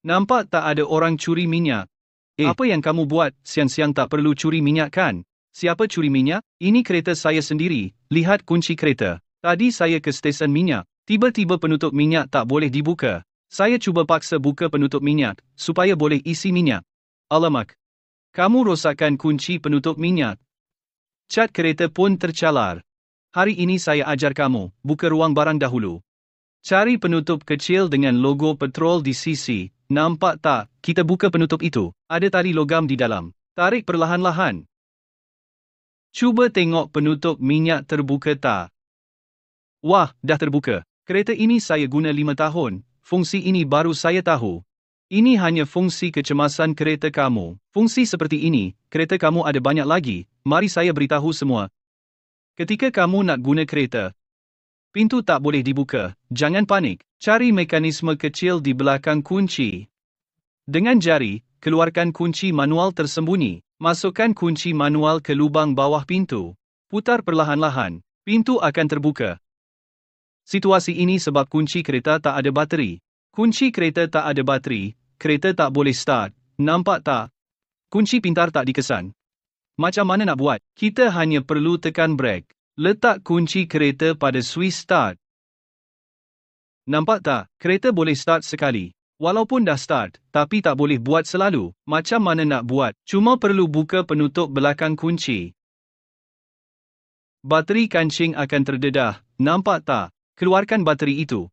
Nampak tak ada orang curi minyak? Apa yang kamu buat? Siang-siang tak perlu curi minyak kan? Siapa curi minyak? Ini kereta saya sendiri, lihat kunci kereta. Tadi saya ke stesen minyak, tiba-tiba penutup minyak tak boleh dibuka. Saya cuba paksa buka penutup minyak, supaya boleh isi minyak. Alamak! Kamu rosakkan kunci penutup minyak. Cat kereta pun tercalar. Hari ini saya ajar kamu, buka ruang barang dahulu. Cari penutup kecil dengan logo petrol di sisi. Nampak tak? Kita buka penutup itu. Ada tali logam di dalam. Tarik perlahan-lahan. Cuba tengok penutup minyak terbuka tak? Wah, dah terbuka. Kereta ini saya guna 5 tahun. Fungsi ini baru saya tahu. Ini hanya fungsi kecemasan kereta kamu. Fungsi seperti ini, kereta kamu ada banyak lagi. Mari saya beritahu semua. Ketika kamu nak guna kereta, pintu tak boleh dibuka. Jangan panik. Cari mekanisme kecil di belakang kunci. Dengan jari, keluarkan kunci manual tersembunyi. Masukkan kunci manual ke lubang bawah pintu. Putar perlahan-lahan. Pintu akan terbuka. Situasi ini sebab kunci kereta tak ada bateri. Kunci kereta tak ada bateri, kereta tak boleh start. Nampak tak? Kunci pintar tak dikesan. Macam mana nak buat? Kita hanya perlu tekan brake. Letak kunci kereta pada switch start. Nampak tak? Kereta boleh start sekali. Walaupun dah start, tapi tak boleh buat selalu. Macam mana nak buat? Cuma perlu buka penutup belakang kunci. Bateri kancing akan terdedah. Nampak tak? Keluarkan bateri itu.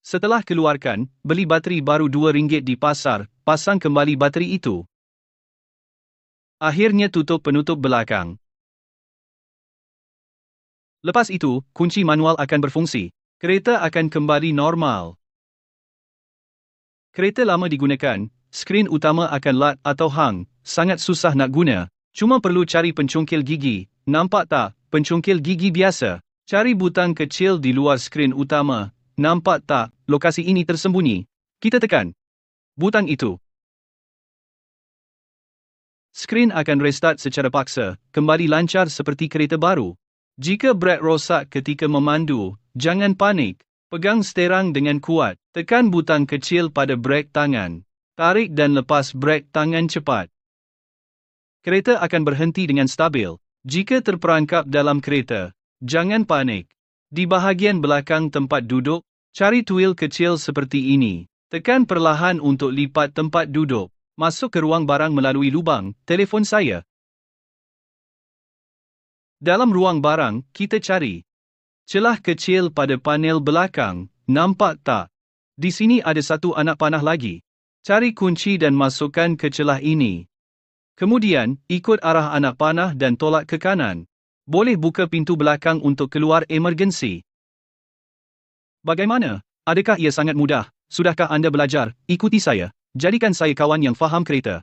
Setelah keluarkan, beli bateri baru RM2 di pasar, pasang kembali bateri itu. Akhirnya tutup penutup belakang. Lepas itu, kunci manual akan berfungsi. Kereta akan kembali normal. Kereta lama digunakan, skrin utama akan lat atau hang, sangat susah nak guna. Cuma perlu cari pencungkil gigi. Nampak tak? Pencungkil gigi biasa. Cari butang kecil di luar skrin utama. Nampak tak? Lokasi ini tersembunyi. Kita tekan butang itu. Skrin akan restart secara paksa, kembali lancar seperti kereta baru. Jika brake rosak ketika memandu, jangan panik. Pegang sterang dengan kuat. Tekan butang kecil pada brake tangan. Tarik dan lepas brake tangan cepat. Kereta akan berhenti dengan stabil. Jika terperangkap dalam kereta, jangan panik. Di bahagian belakang tempat duduk, cari tuil kecil seperti ini. Tekan perlahan untuk lipat tempat duduk. Masuk ke ruang barang melalui lubang telefon saya. Dalam ruang barang, kita cari celah kecil pada panel belakang. Nampak tak? Di sini ada satu anak panah lagi. Cari kunci dan masukkan ke celah ini. Kemudian, ikut arah anak panah dan tolak ke kanan. Boleh buka pintu belakang untuk keluar emergensi. Bagaimana? Adakah ia sangat mudah? Sudahkah anda belajar? Ikuti saya. Jadikan saya kawan yang faham kereta.